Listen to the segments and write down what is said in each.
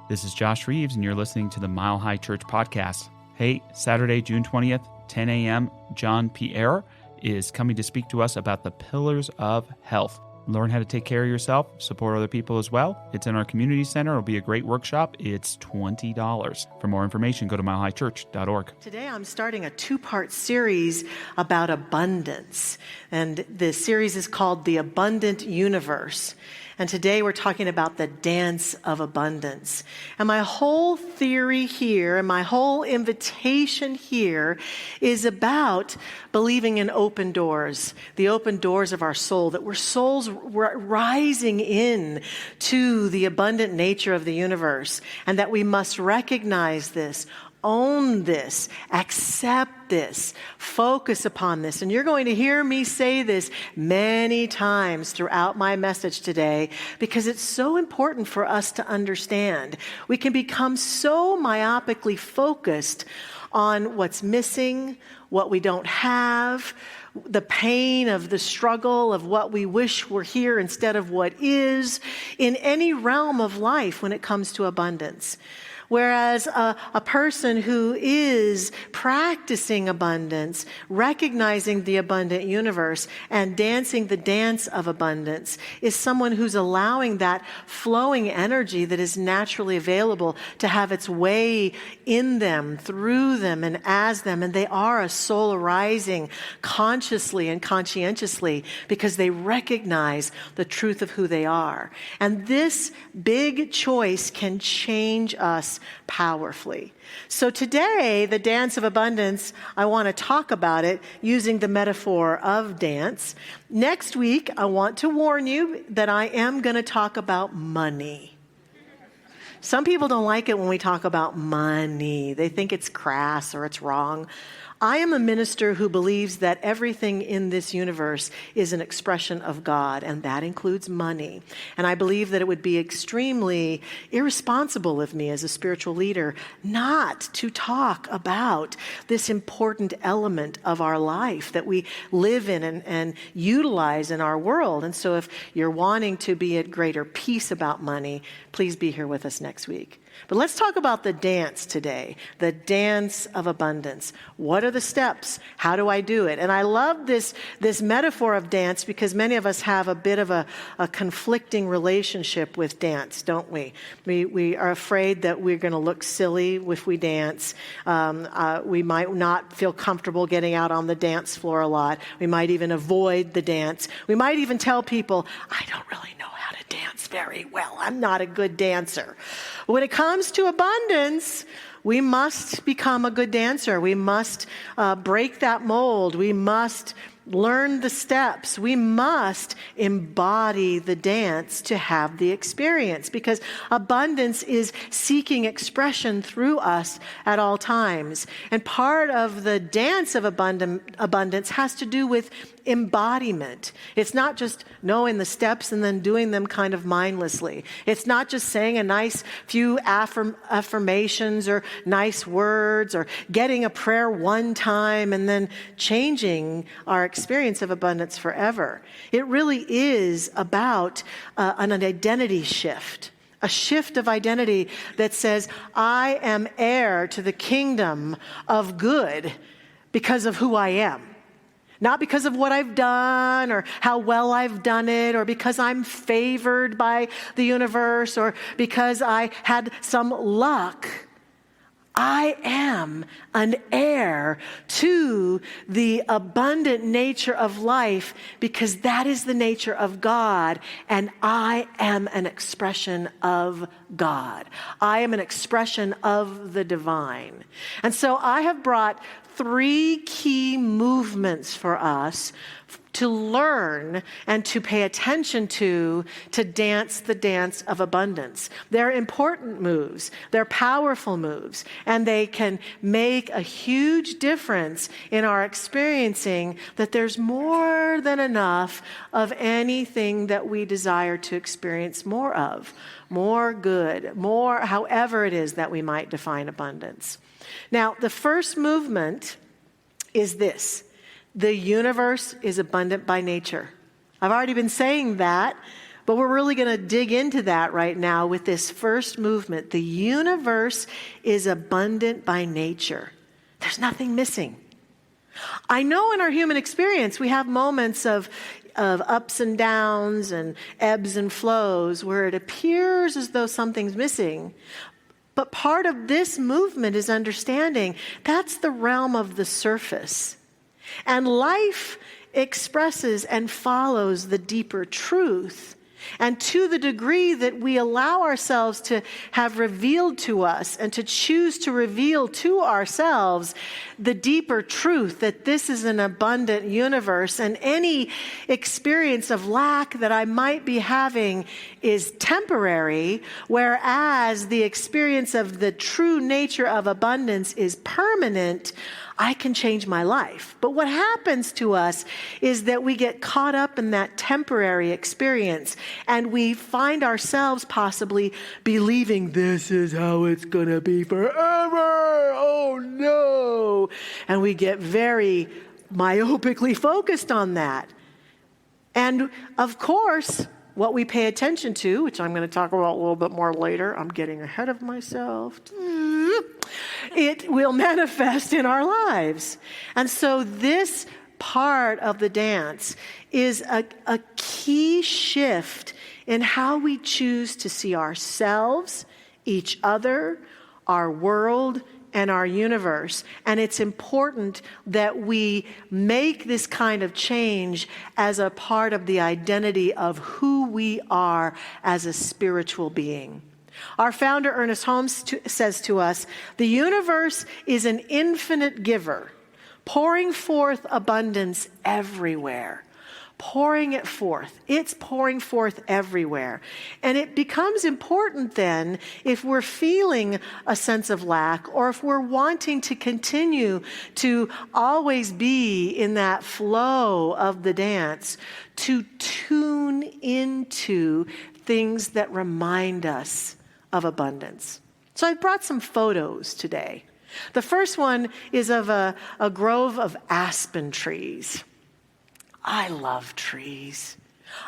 This is Josh Reeves, and you're listening to the Mile High Church podcast. Hey, Saturday, June 20th, 10 a.m., John Pierre is coming to speak to us about the pillars of health. Learn how to take care of yourself, support other people as well. It's in our community center. It'll be a great workshop. It's $20. For more information, go to milehighchurch.org. Today I'm starting a two-part series about abundance, and the series is called The Abundant Universe. And today we're talking about the dance of abundance. And my whole theory here and my whole invitation here is about believing in open doors, the open doors of our soul, that we're souls rising in to the abundant nature of the universe, and that we must recognize this, own this, accept this, focus upon this. And you're going to hear me say this many times throughout my message today because it's so important for us to understand. We can become so myopically focused on what's missing, what we don't have, the pain of the struggle of what we wish were here instead of what is, in any realm of life when it comes to abundance. Whereas a person who is practicing abundance, recognizing the abundant universe, and dancing the dance of abundance is someone who's allowing that flowing energy that is naturally available to have its way in them, through them, and as them. And they are a soul arising consciously and conscientiously because they recognize the truth of who they are. And this big choice can change us powerfully. So today, the dance of abundance, I want to talk about it using the metaphor of dance. Next week, I want to warn you that I am going to talk about money. Some people don't like it when we talk about money. They think it's crass or it's wrong. I am a minister who believes that everything in this universe is an expression of God, and that includes money. And I believe that it would be extremely irresponsible of me as a spiritual leader not to talk about this important element of our life that we live in and utilize in our world. And so if you're wanting to be at greater peace about money, please be here with us next week. But let's talk about the dance today, the dance of abundance. What are the steps? How do I do it? And I love this metaphor of dance because many of us have a bit of a conflicting relationship with dance, don't we? We are afraid that we're going to look silly if we dance. We might not feel comfortable getting out on the dance floor a lot. We might even avoid the dance. We might even tell people, I don't really know how to dance very well. I'm not a good dancer. When it comes to abundance, we must become a good dancer. We must break that mold. We must learn the steps. We must embody the dance to have the experience, because abundance is seeking expression through us at all times. And part of the dance of abundance has to do with embodiment. It's not just knowing the steps and then doing them kind of mindlessly. It's not just saying a nice few affirmations or nice words or getting a prayer one time and then changing our experience of abundance forever. It really is about an identity shift. A shift of identity that says, I am heir to the kingdom of good because of who I am. Not because of what I've done or how well I've done it or because I'm favored by the universe or because I had some luck. I am an heir to the abundant nature of life because that is the nature of God, and I am an expression of God. I am an expression of the divine. And so I have brought 3 key movements for us to learn and to pay attention to dance the dance of abundance. They're important moves. They're powerful moves. And they can make a huge difference in our experiencing that there's more than enough of anything that we desire to experience more of. More good, more however it is that we might define abundance. Now, the first movement is this. The universe is abundant by nature. I've already been saying that, But we're really going to dig into that right now with this first movement. The universe is abundant by nature. There's nothing missing. I know in our human experience we have moments of ups and downs and ebbs and flows where it appears as though something's missing. But part of this movement is understanding that's the realm of the surface. And life expresses and follows the deeper truth. And to the degree that we allow ourselves to have revealed to us and to choose to reveal to ourselves the deeper truth that this is an abundant universe and any experience of lack that I might be having is temporary, whereas the experience of the true nature of abundance is permanent, I can change my life. But what happens to us is that we get caught up in that temporary experience and we find ourselves possibly believing this is how it's going to be forever. Oh no. And we get very myopically focused on that. And of course, what we pay attention to, which I'm going to talk about a little bit more later, I'm getting ahead of myself. It will manifest in our lives. And so this part of the dance is a key shift in how we choose to see ourselves, each other, our world, and our universe. And it's important that we make this kind of change as a part of the identity of who we are as a spiritual being. Our founder, Ernest Holmes, says to us, the universe is an infinite giver, pouring forth abundance everywhere. Pouring it forth. It's pouring forth everywhere. And it becomes important then, if we're feeling a sense of lack, or if we're wanting to continue to always be in that flow of the dance, to tune into things that remind us of abundance. So I brought some photos today. The first one is of a grove of aspen trees. I love trees.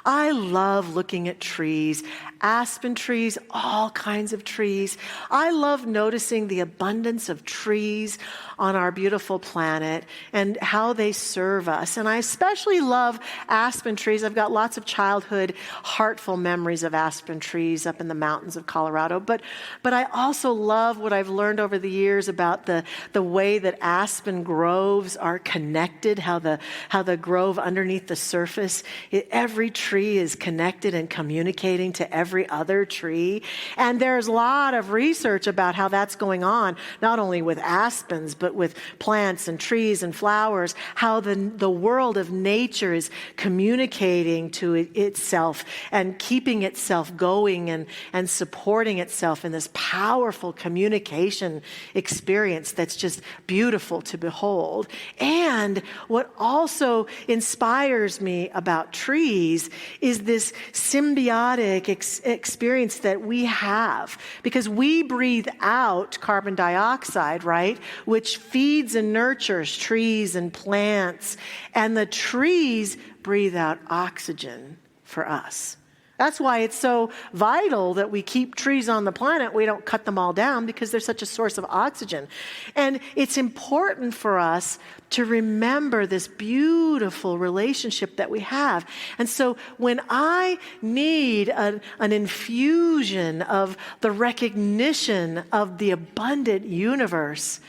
I love looking at trees, aspen trees, all kinds of trees. I love noticing the abundance of trees on our beautiful planet and how they serve us. And I especially love aspen trees. I've got lots of childhood, heartful memories of aspen trees up in the mountains of Colorado. But I also love what I've learned over the years about the way that aspen groves are connected, how the grove underneath the surface, every tree is connected and communicating to every other tree. And there's a lot of research about how that's going on, not only with aspens, but with plants and trees and flowers, how the world of nature is communicating to itself and keeping itself going and supporting itself in this powerful communication experience that's just beautiful to behold. And what also inspires me about trees is this symbiotic experience that we have, because we breathe out carbon dioxide, right? Which feeds and nurtures trees and plants, and the trees breathe out oxygen for us. That's why it's so vital that we keep trees on the planet. We don't cut them all down because they're such a source of oxygen. And it's important for us to remember this beautiful relationship that we have. And so when I need an infusion of the recognition of the abundant universe,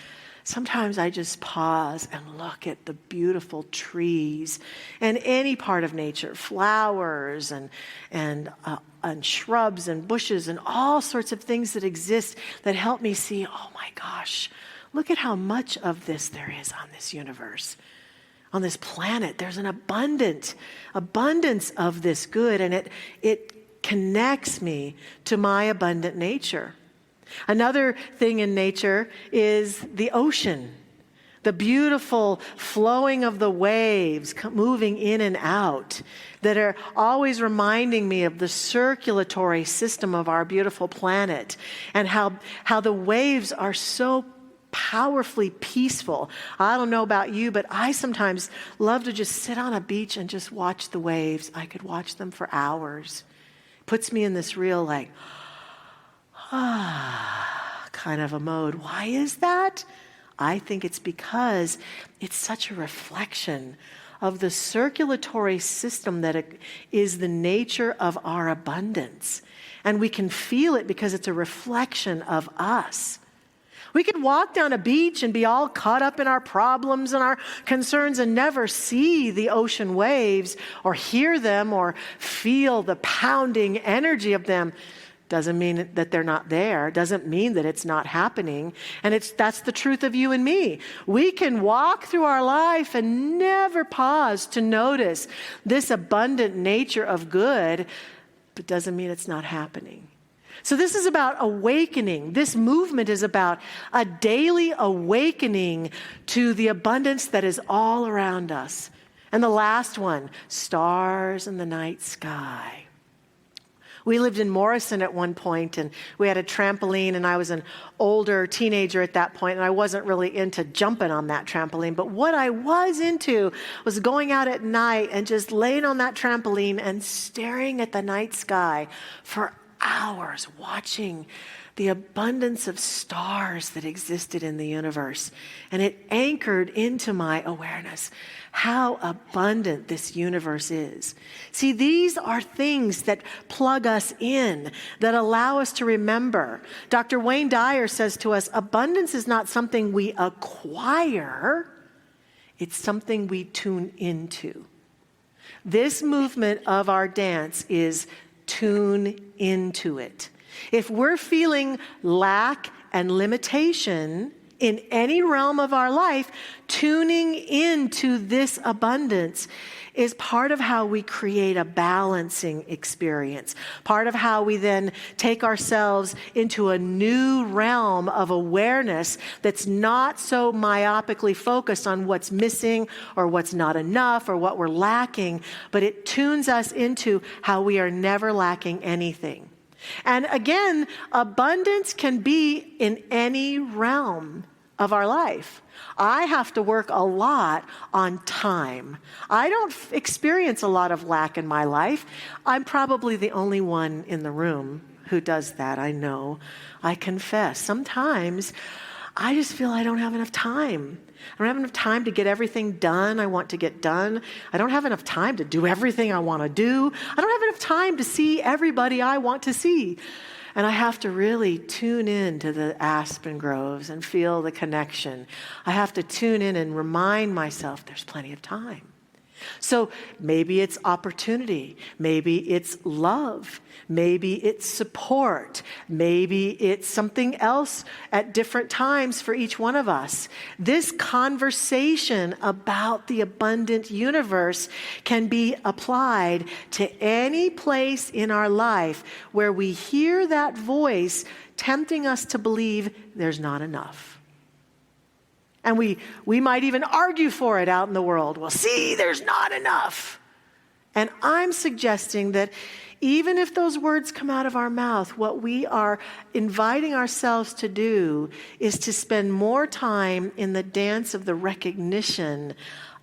sometimes I just pause and look at the beautiful trees and any part of nature, flowers and shrubs and bushes and all sorts of things that exist that help me see, oh my gosh, look at how much of this there is on this universe. On this planet, there's an abundance of this good, and it connects me to my abundant nature. Another thing in nature is the ocean, the beautiful flowing of the waves moving in and out that are always reminding me of the circulatory system of our beautiful planet, and how the waves are so powerfully peaceful. I don't know about you, but I sometimes love to just sit on a beach and just watch the waves. I could watch them for hours. puts me in this real kind of a mode. Why is that? I think it's because it's such a reflection of the circulatory system that is the nature of our abundance. And we can feel it because it's a reflection of us. We could walk down a beach and be all caught up in our problems and our concerns and never see the ocean waves or hear them or feel the pounding energy of them. Doesn't mean that they're not there. Doesn't mean that it's not happening. And that's the truth of you and me. We can walk through our life and never pause to notice this abundant nature of good, but doesn't mean it's not happening. So this is about awakening. This movement is about a daily awakening to the abundance that is all around us. And the last one, stars in the night sky. We lived in Morrison at one point, and we had a trampoline, and I was an older teenager at that point, and I wasn't really into jumping on that trampoline. But what I was into was going out at night and just laying on that trampoline and staring at the night sky for hours, watching the abundance of stars that existed in the universe. And it anchored into my awareness how abundant this universe is. See, these are things that plug us in, that allow us to remember. Dr. Wayne Dyer says to us, abundance is not something we acquire, it's something we tune into. This movement of our dance is tune into it. If we're feeling lack and limitation in any realm of our life, tuning into this abundance is part of how we create a balancing experience, part of how we then take ourselves into a new realm of awareness that's not so myopically focused on what's missing or what's not enough or what we're lacking, but it tunes us into how we are never lacking anything. And again, abundance can be in any realm of our life. I have to work a lot on time. I don't experience a lot of lack in my life. I'm probably the only one in the room who does that, I know. I confess. Sometimes I just feel I don't have enough time. I don't have enough time to get everything done I want to get done. I don't have enough time to do everything I want to do. I don't have enough time to see everybody I want to see. And I have to really tune in to the aspen groves and feel the connection. I have to tune in and remind myself there's plenty of time. So maybe it's opportunity, maybe it's love, maybe it's support, maybe it's something else at different times for each one of us. This conversation about the abundant universe can be applied to any place in our life where we hear that voice tempting us to believe there's not enough. And we might even argue for it out in the world. Well, see, there's not enough. And I'm suggesting that even if those words come out of our mouth, what we are inviting ourselves to do is to spend more time in the dance of the recognition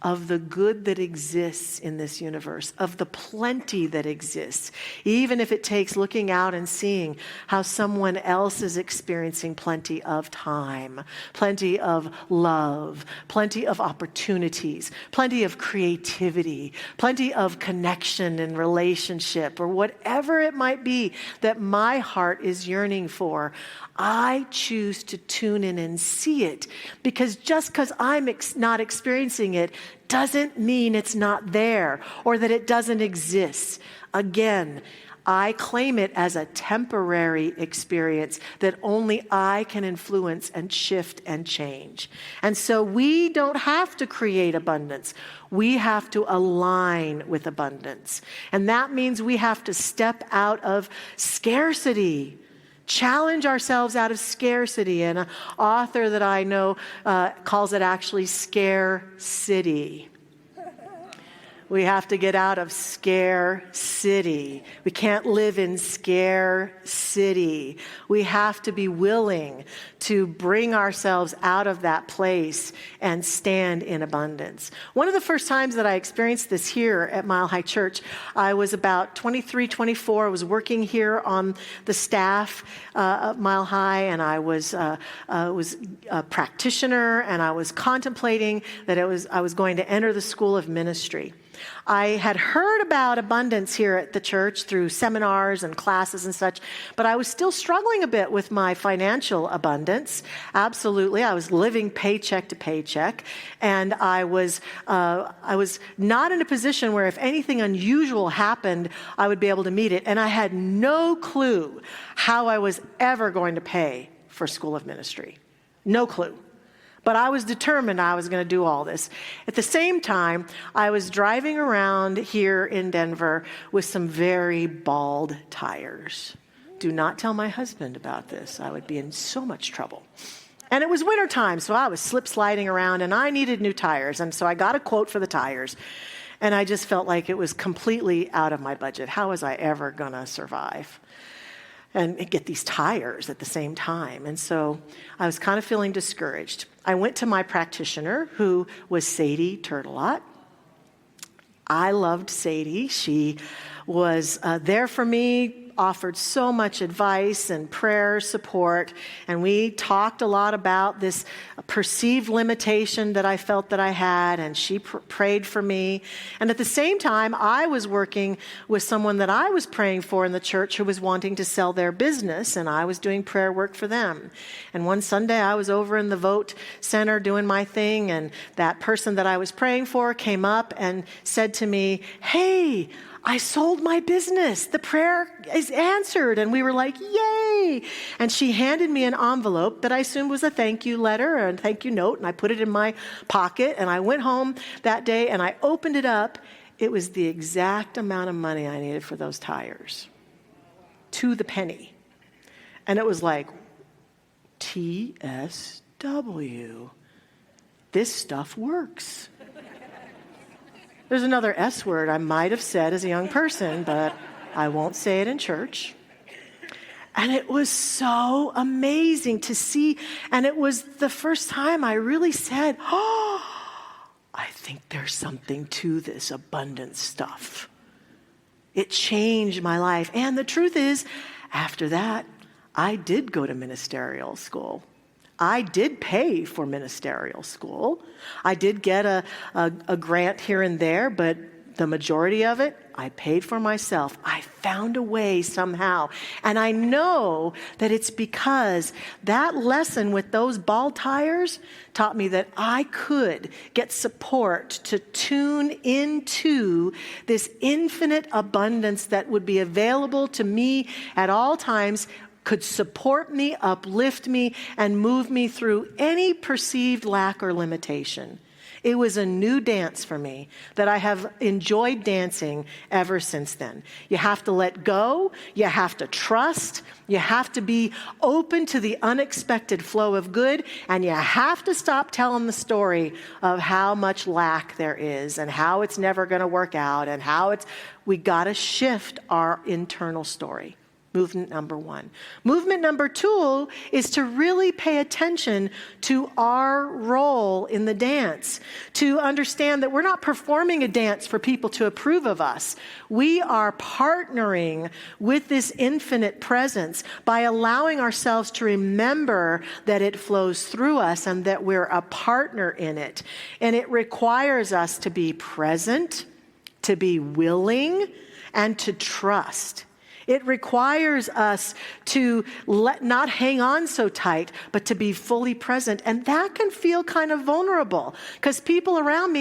of the good that exists in this universe, of the plenty that exists, even if it takes looking out and seeing how someone else is experiencing plenty of time, plenty of love, plenty of opportunities, plenty of creativity, plenty of connection and relationship, or whatever it might be that my heart is yearning for. I choose to tune in and see it, because just because I'm not experiencing it doesn't mean it's not there or that it doesn't exist. Again, I claim it as a temporary experience that only I can influence and shift and change. And so we don't have to create abundance. We have to align with abundance. And that means we have to step out of scarcity. Challenge ourselves out of scarcity. And an author that I know calls it actually scare city. We have to get out of scare city. We can't live in scare city. We have to be willing to bring ourselves out of that place and stand in abundance. One of the first times that I experienced this here at Mile High Church, I was about 23, 24. I was working here on the staff at Mile High, and I was a practitioner, and I was contemplating that I was going to enter the school of ministry. I had heard about abundance here at the church through seminars and classes and such, but I was still struggling a bit with my financial abundance. Absolutely. I was living paycheck to paycheck, and I was not in a position where if anything unusual happened, I would be able to meet it. And I had no clue how I was ever going to pay for School of Ministry. No clue. But I was determined I was going to do all this. At the same time, I was driving around here in Denver with some very bald tires. Do not tell my husband about this. I would be in so much trouble. And it was wintertime, so I was slip-sliding around, and I needed new tires. And so I got a quote for the tires. And I just felt like it was completely out of my budget. How was I ever going to survive and get these tires at the same time? And so I was kind of feeling discouraged. I went to my practitioner, who was Sadie Turtelot. I loved Sadie. She was there for me, offered so much advice and prayer support, and we talked a lot about this perceived limitation that I felt that I had, and she prayed for me. And at the same time, I was working with someone that I was praying for in the church who was wanting to sell their business, and I was doing prayer work for them. And one Sunday, I was over in the Vote Center doing my thing, and that person that I was praying for came up and said to me, "Hey, I sold my business. The prayer is answered." And we were like, yay. And she handed me an envelope that I assumed was a thank you letter or a thank you note. And I put it in my pocket. And I went home that day and I opened it up. It was the exact amount of money I needed for those tires, to the penny. And it was like, TSW. This stuff works. There's another S word I might have said as a young person, but I won't say it in church. And it was so amazing to see. And it was the first time I really said, oh, I think there's something to this abundant stuff. It changed my life. And the truth is, after that, I did go to ministerial school. I did pay for ministerial school. I did get a grant here and there, but the majority of it, I paid for myself. I found a way somehow. And I know that it's because that lesson with those bald tires taught me that I could get support to tune into this infinite abundance that would be available to me at all times, could support me, uplift me, and move me through any perceived lack or limitation. It was a new dance for me that I have enjoyed dancing ever since then. You have to let go. You have to trust. You have to be open to the unexpected flow of good. And you have to stop telling the story of how much lack there is and how it's never going to work out and we got to shift our internal story. Movement number one. Movement number two is to really pay attention to our role in the dance, to understand that we're not performing a dance for people to approve of us. We are partnering with this infinite presence by allowing ourselves to remember that it flows through us and that we're a partner in it. And it requires us to be present, to be willing, and to trust. It requires us to not hang on so tight, but to be fully present. And that can feel kind of vulnerable because people around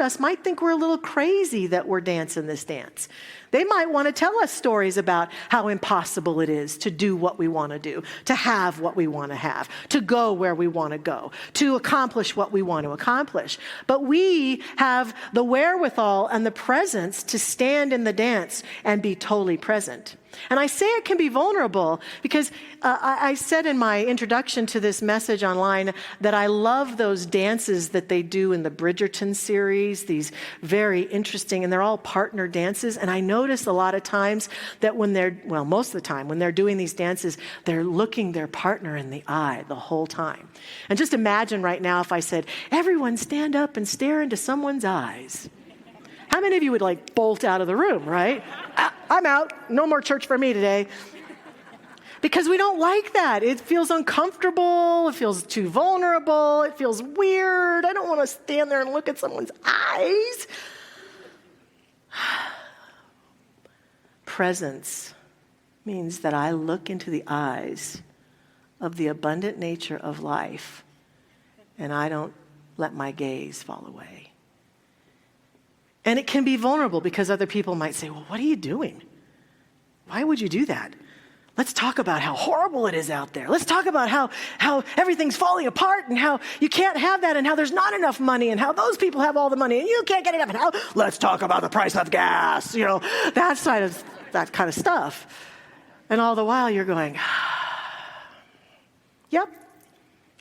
us might think we're a little crazy that we're dancing this dance. They might want to tell us stories about how impossible it is to do what we want to do, to have what we want to have, to go where we want to go, to accomplish what we want to accomplish. But we have the wherewithal and the presence to stand in the dance and be totally present. And I say it can be vulnerable because I said in my introduction to this message online that I love those dances that they do in the Bridgerton series, these very interesting, and they're all partner dances. And I notice a lot of times that most of the time, when they're doing these dances, they're looking their partner in the eye the whole time. And just imagine right now if I said, everyone stand up and stare into someone's eyes. How many of you would bolt out of the room, right? I'm out. No more church for me today. Because we don't like that. It feels uncomfortable. It feels too vulnerable. It feels weird. I don't want to stand there and look at someone's eyes. Presence means that I look into the eyes of the abundant nature of life, and I don't let my gaze fall away. And it can be vulnerable because other people might say, well, what are you doing? Why would you do that? Let's talk about how horrible it is out there. Let's talk about how everything's falling apart and how you can't have that and how there's not enough money and how those people have all the money and you can't get enough. And let's talk about the price of gas, that kind of stuff. And all the while you're going, yep,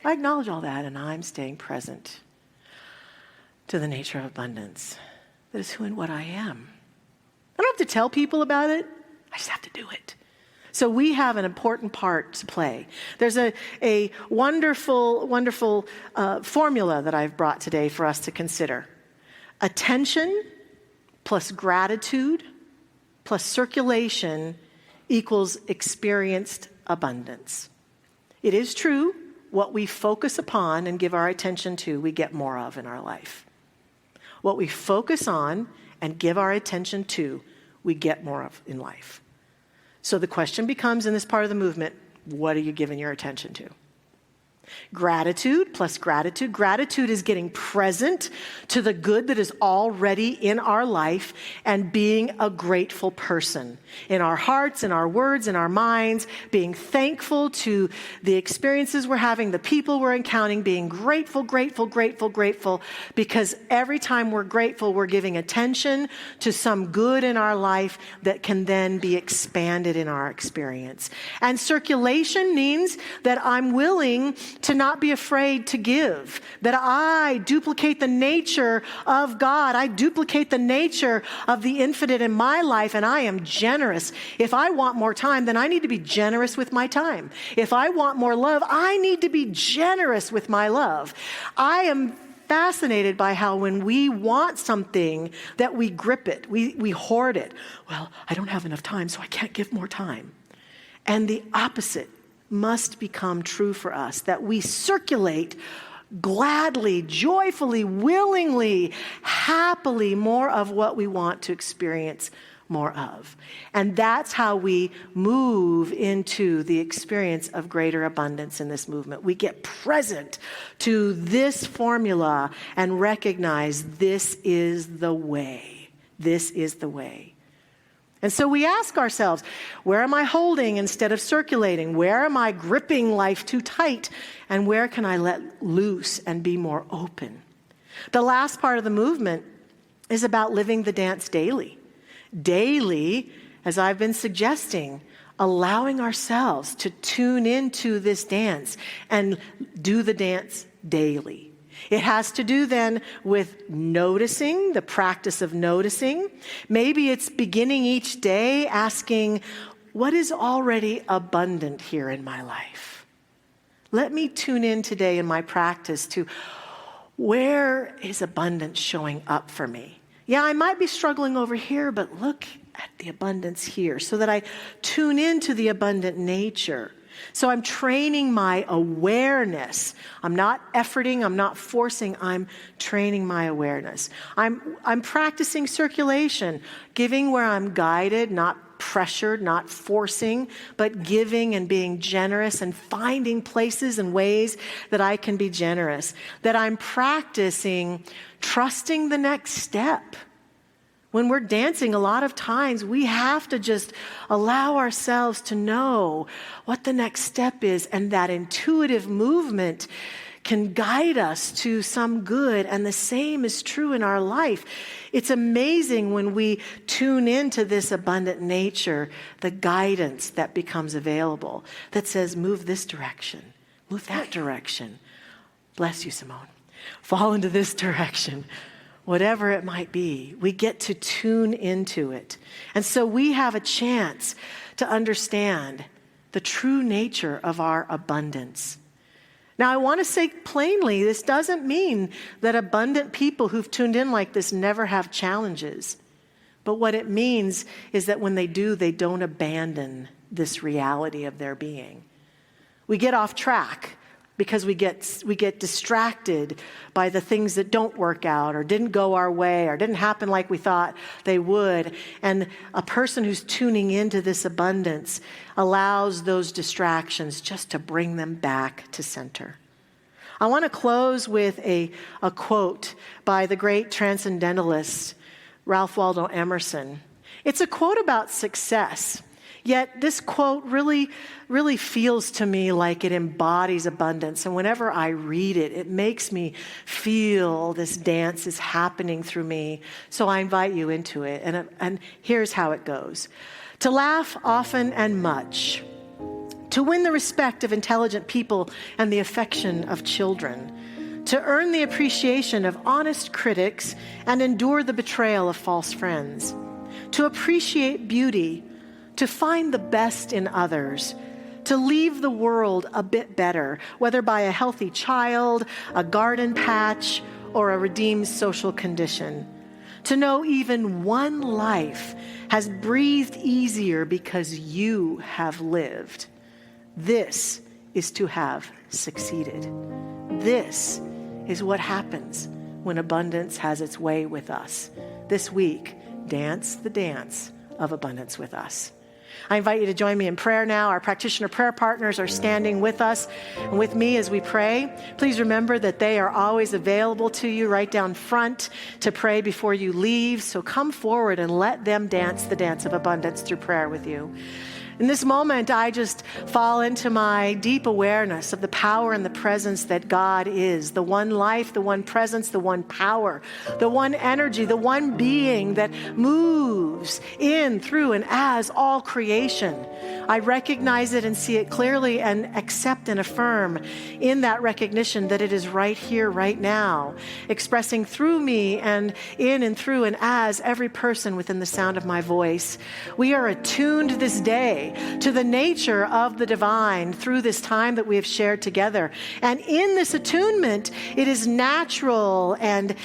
I acknowledge all that and I'm staying present to the nature of abundance. That is who and what I am. I don't have to tell people about it. I just have to do it. So we have an important part to play. There's a wonderful, wonderful formula that I've brought today for us to consider. Attention plus gratitude plus circulation equals experienced abundance. It is true, what we focus upon and give our attention to, we get more of in our life. What we focus on and give our attention to, we get more of in life. So the question becomes in this part of the movement, what are you giving your attention to? Gratitude plus gratitude. Gratitude is getting present to the good that is already in our life and being a grateful person. In our hearts, in our words, in our minds, being thankful to the experiences we're having, the people we're encountering, being grateful, grateful, grateful, grateful, because every time we're grateful, we're giving attention to some good in our life that can then be expanded in our experience. And circulation means that I'm willing to not be afraid to give, that I duplicate the nature of God. I duplicate the nature of the infinite in my life, and I am generous. If I want more time, then I need to be generous with my time. If I want more love, I need to be generous with my love. I am fascinated by how when we want something that we grip it, we hoard it. Well, I don't have enough time, so I can't give more time. And the opposite must become true for us, that we circulate gladly, joyfully, willingly, happily more of what we want to experience more of. And that's how we move into the experience of greater abundance in this movement. We get present to this formula and recognize this is the way. This is the way. And so we ask ourselves, where am I holding instead of circulating? Where am I gripping life too tight? And where can I let loose and be more open? The last part of the movement is about living the dance daily. Daily, as I've been suggesting, allowing ourselves to tune into this dance and do the dance daily. It has to do then with noticing, the practice of noticing. Maybe it's beginning each day asking, what is already abundant here in my life? Let me tune in today in my practice to where is abundance showing up for me? Yeah, I might be struggling over here, but look at the abundance here, so that I tune into the abundant nature. So I'm training my awareness. I'm not efforting, I'm not forcing, I'm training my awareness. I'm practicing circulation, giving where I'm guided, not pressured, not forcing, but giving and being generous and finding places and ways that I can be generous. That I'm practicing trusting the next step. When we're dancing, a lot of times we have to just allow ourselves to know what the next step is, and that intuitive movement can guide us to some good, and the same is true in our life. It's amazing when we tune into this abundant nature, the guidance that becomes available that says, move this direction, move that direction. Bless you, Simone. Fall into this direction. Whatever it might be, we get to tune into it. And so we have a chance to understand the true nature of our abundance. Now, I want to say plainly, this doesn't mean that abundant people who've tuned in like this never have challenges. But what it means is that when they do, they don't abandon this reality of their being. We get off track because we get distracted by the things that don't work out or didn't go our way or didn't happen like we thought they would. And a person who's tuning into this abundance allows those distractions just to bring them back to center. I want to close with a quote by the great transcendentalist Ralph Waldo Emerson. It's a quote about success. Yet this quote really feels to me like it embodies abundance. And whenever I read it, it makes me feel this dance is happening through me. So I invite you into it. And here's how it goes. To laugh often and much. To win the respect of intelligent people and the affection of children. To earn the appreciation of honest critics and endure the betrayal of false friends. To appreciate beauty. To find the best in others, to leave the world a bit better, whether by a healthy child, a garden patch, or a redeemed social condition. To know even one life has breathed easier because you have lived. This is to have succeeded. This is what happens when abundance has its way with us. This week, dance the dance of abundance with us. I invite you to join me in prayer now. Our practitioner prayer partners are standing with us and with me as we pray. Please remember that they are always available to you right down front to pray before you leave. So come forward and let them dance the dance of abundance through prayer with you. In this moment, I just fall into my deep awareness of the power and the presence that God is, the one life, the one presence, the one power, the one energy, the one being that moves in, through, and as all creation. I recognize it and see it clearly and accept and affirm in that recognition that it is right here, right now, expressing through me and in and through and as every person within the sound of my voice. We are attuned this day to the nature of the divine through this time that we have shared together. And in this attunement, it is natural and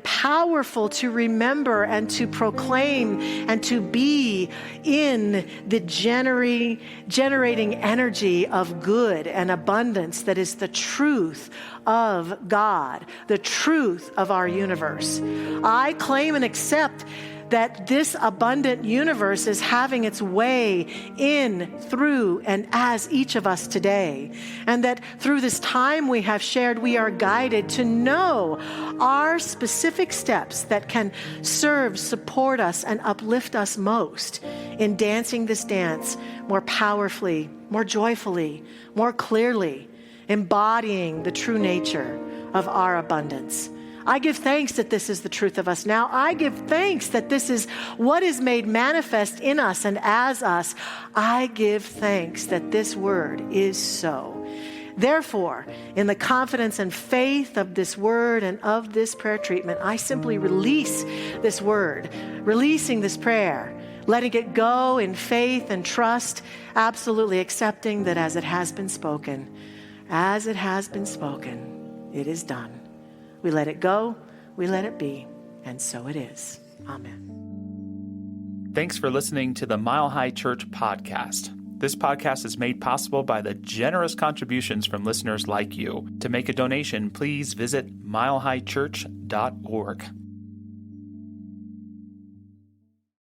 powerful to remember and to proclaim and to be in the generating energy of good and abundance that is the truth of God, the truth of our universe. I claim and accept that this abundant universe is having its way in, through, and as each of us today. And that through this time we have shared, we are guided to know our specific steps that can serve, support us, and uplift us most in dancing this dance more powerfully, more joyfully, more clearly, embodying the true nature of our abundance. I give thanks that this is the truth of us now. I give thanks that this is what is made manifest in us and as us. I give thanks that this word is so. Therefore, in the confidence and faith of this word and of this prayer treatment, I simply release this word, releasing this prayer, letting it go in faith and trust, absolutely accepting that as it has been spoken, it is done. We let it go, we let it be, and so it is. Amen. Thanks for listening to the Mile High Church podcast. This podcast is made possible by the generous contributions from listeners like you. To make a donation, please visit milehighchurch.org.